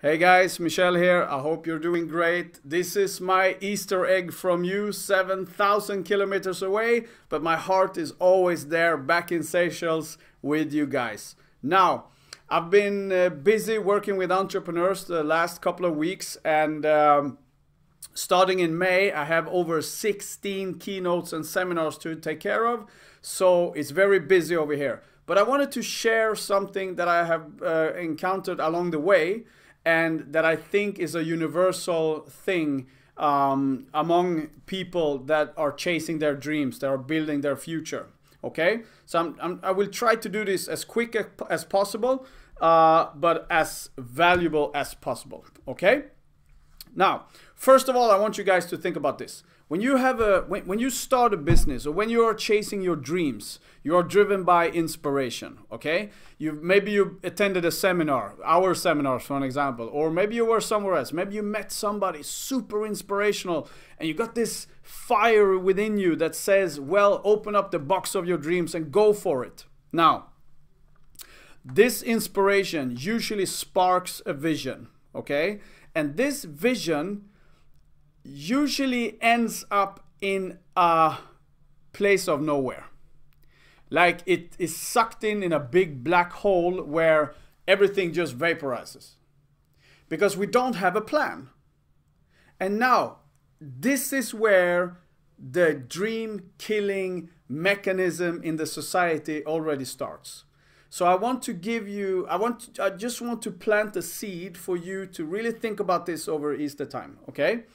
Hey guys, Michel here. I hope you're doing great. This is my Easter egg from you, 7,000 kilometers away, but my heart is always there back in Seychelles with you guys. Now, I've been busy working with entrepreneurs the last couple of weeks, and starting in May, I have over 16 keynotes and seminars to take care of, so it's very busy over here. But I wanted to share something that I have encountered along the way, and that I think is a universal thing among people that are chasing their dreams, that are building their future. Okay, so I will try to do this as quick as possible, but as valuable as possible. Okay. Now, first of all, I want you guys to think about this. When you have when you start a business, or when you are chasing your dreams, you are driven by inspiration. Okay, maybe you attended a seminar, our seminars for an example, or maybe you were somewhere else. Maybe you met somebody super inspirational, and you got this fire within you that says, "Well, open up the box of your dreams and go for it." Now, this inspiration usually sparks a vision. Okay, and this vision usually ends up in a place of nowhere. Like it is sucked in a big black hole where everything just vaporizes. Because we don't have a plan. And now, this is where the dream killing mechanism in the society already starts. So I want to give you, I just want to plant a seed for you to really think about this over Easter time, okay?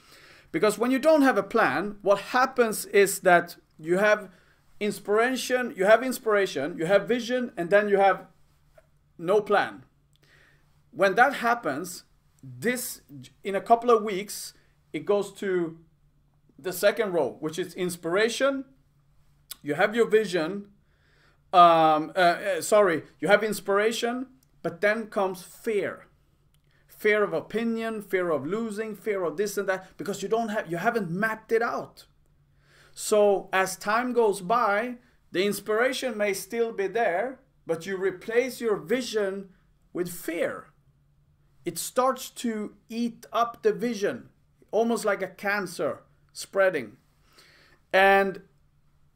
Because when you don't have a plan, what happens is that you have inspiration, you have vision, and then you have no plan. When that happens, in a couple of weeks, it goes to the second row, which is inspiration. You have your vision, you have inspiration, but then comes fear. Fear of opinion, fear of losing, fear of this and that, because you haven't mapped it out. So as time goes by, the inspiration may still be there, but you replace your vision with fear. It starts to eat up the vision, almost like a cancer spreading. And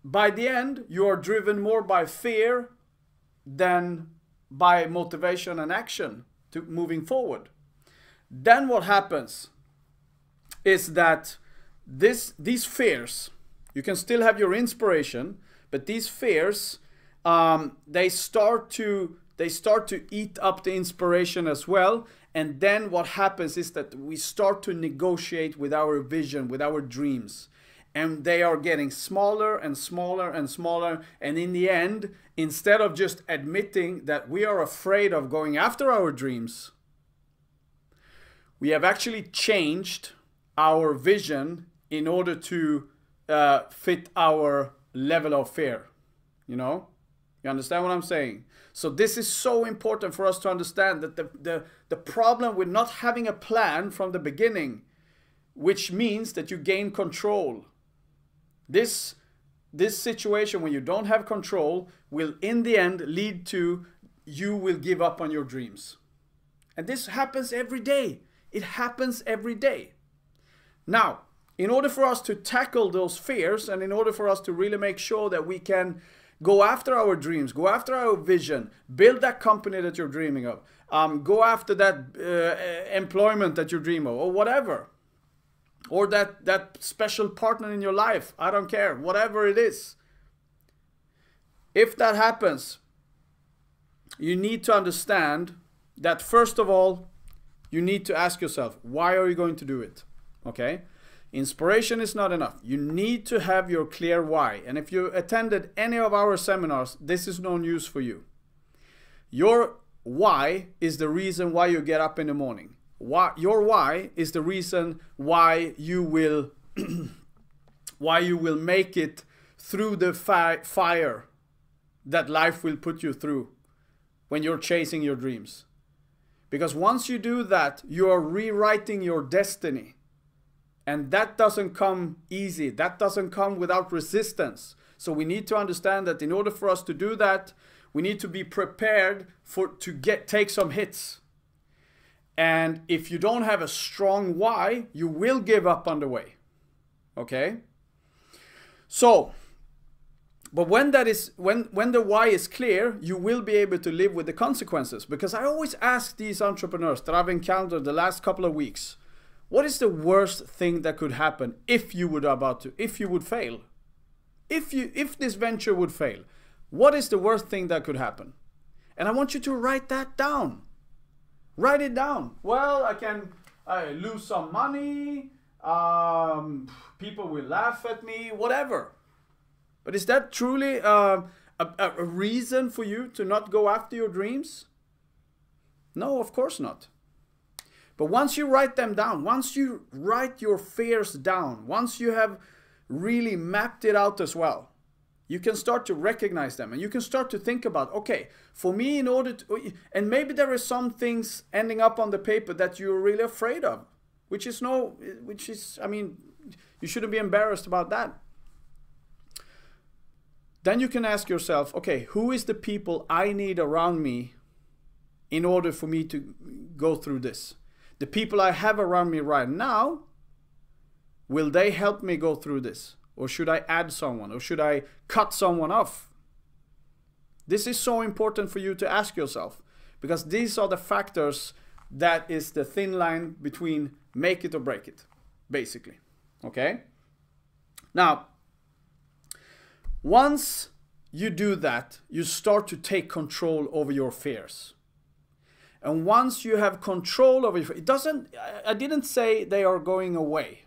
by the end, you are driven more by fear than by motivation and action to moving forward. Then what happens is that these fears, you can still have your inspiration, but these fears, they start to eat up the inspiration as well. And then what happens is that we start to negotiate with our vision, with our dreams. And they are getting smaller and smaller and smaller. And in the end, instead of just admitting that we are afraid of going after our dreams, we have actually changed our vision in order to fit our level of fear. You know? You understand what I'm saying? So this is so important for us to understand that the problem with not having a plan from the beginning, which means that you gain control. This situation when you don't have control will in the end lead to you will give up on your dreams. And this happens every day. It happens every day. Now, in order for us to tackle those fears, and in order for us to really make sure that we can go after our dreams, go after our vision, build that company that you're dreaming of, go after that employment that you dream of, or whatever, or that special partner in your life, I don't care, whatever it is. If that happens, you need to understand that first of all, you need to ask yourself, why are you going to do it? Okay? Inspiration is not enough. You need to have your clear why. And if you attended any of our seminars, this is no news for you. Your why is the reason why you get up in the morning. Your why is the reason why you will make it through the fire that life will put you through when you're chasing your dreams. Because once you do that, you are rewriting your destiny. And that doesn't come easy. That doesn't come without resistance. So we need to understand that in order for us to do that, we need to be prepared to take some hits. And if you don't have a strong why, you will give up on the way. Okay? So, but when the why is clear, you will be able to live with the consequences. Because I always ask these entrepreneurs that I've encountered the last couple of weeks, what is the worst thing that could happen if you would fail? If this venture would fail, what is the worst thing that could happen? And I want you to write that down. Write it down. Well, I can lose some money. People will laugh at me, whatever. But is that truly a reason for you to not go after your dreams? No, of course not. But once you write them down, once you write your fears down, once you have really mapped it out as well, you can start to recognize them and you can start to think about, okay, for me, in order to, and maybe there are some things ending up on the paper that you're really afraid of, I mean, you shouldn't be embarrassed about that. Then you can ask yourself, okay, who is the people I need around me in order for me to go through this? The people I have around me right now, will they help me go through this? Or should I add someone? Or should I cut someone off? This is so important for you to ask yourself, because these are the factors that is the thin line between make it or break it, basically. Okay? Now, once you do that, you start to take control over your fears. And once you have control over your, I didn't say they are going away.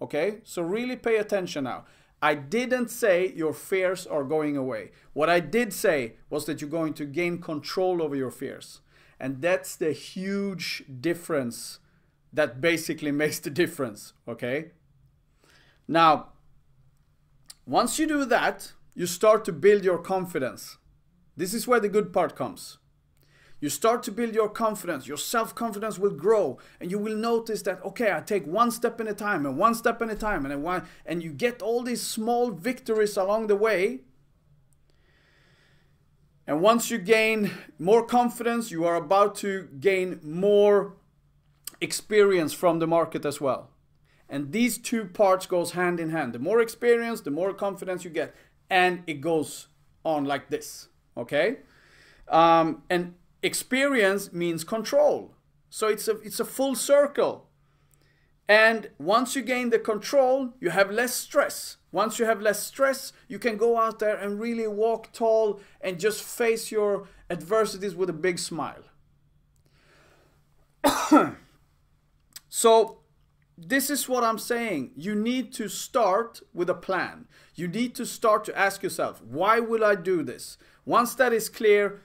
Okay, so really pay attention now. I didn't say your fears are going away. What I did say was that you're going to gain control over your fears. And that's the huge difference that basically makes the difference. Okay, now, once you do that, you start to build your confidence. This is where the good part comes. You start to build your confidence, your self-confidence will grow, and you will notice that, okay, I take one step at a time, and one step at a time, and you get all these small victories along the way. And once you gain more confidence, you are about to gain more experience from the market as well. And these two parts goes hand in hand. The more experience, the more confidence you get, and it goes on like this, okay? And experience means control. So it's a full circle. And once you gain the control, you have less stress. Once you have less stress, you can go out there and really walk tall and just face your adversities with a big smile. So this is what I'm saying. You need to start with a plan. You need to start to ask yourself, why will I do this? Once that is clear,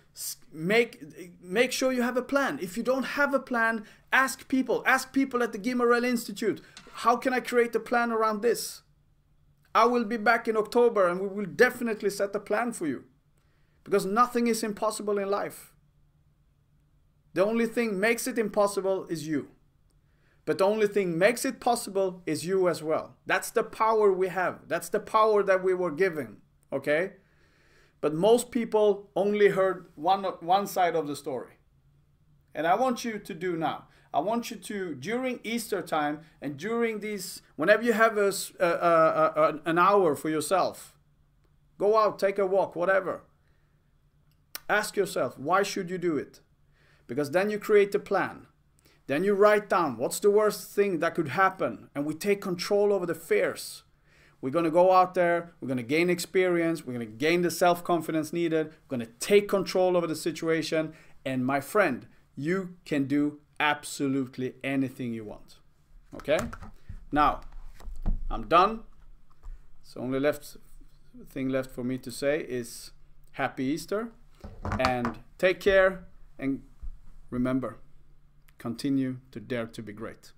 make sure you have a plan. If you don't have a plan, ask people at the Gimmerell Institute, how can I create a plan around this? I will be back in October and we will definitely set a plan for you, because nothing is impossible in life. The only thing makes it impossible is you. But the only thing makes it possible is you as well. That's the power we have. That's the power that we were given, okay? But most people only heard one side of the story. And I want you to do now. I want you to, during Easter time and during these, whenever you have an hour for yourself, go out, take a walk, whatever. Ask yourself, why should you do it? Because then you create a plan. Then you write down what's the worst thing that could happen, and we take control over the fears. We're going to go out there, we're going to gain experience, we're going to gain the self-confidence needed, we're going to take control over the situation, and my friend, you can do absolutely anything you want. Okay? Now, I'm done. So only thing left for me to say is Happy Easter, and take care, and remember, continue to dare to be great.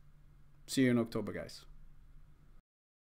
See you in October, guys.